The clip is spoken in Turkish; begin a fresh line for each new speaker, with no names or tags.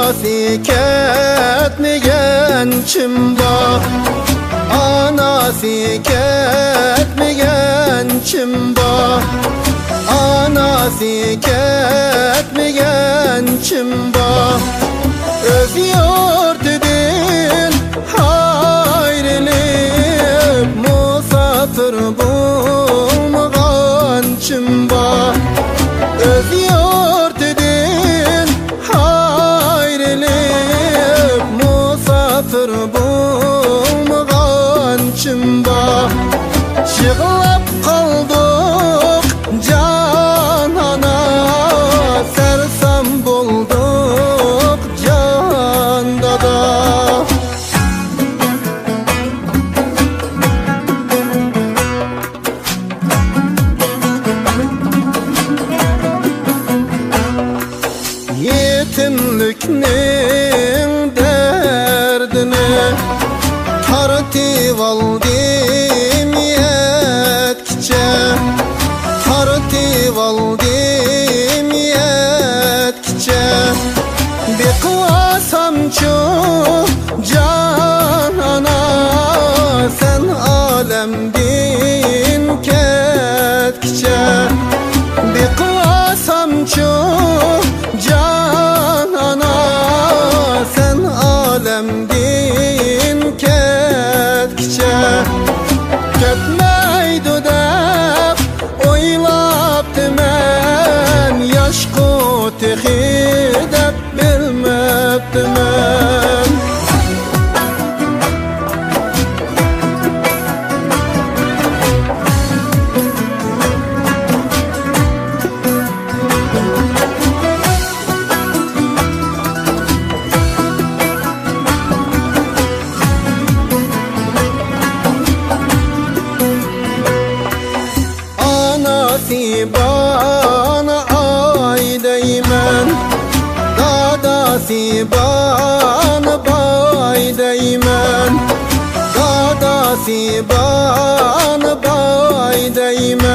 Anası ketmeyen kim var? Anası ketmeyen kim var? Anası ketmeyen kim var? Öz yurtudun ayrılıp musafir bulmagan kim var? Öz yurtudun ayrılıp musafir bulmagan kim var? Yığılap kaldık canana, sersem bulduk canda da. Yetimliknin derdini tartib aldım yetkice, tartib aldım yetkice. Bir kılasam çok canana, sen alemdin ketkice. Bir kılasam çok canana, sen alemdin ketkice. Ketmeydu dep oylaptı men, yaşku tehi dep bilmepti men. Bana ay değmen, dadası bana bay değmen, dadası bana bay değmen.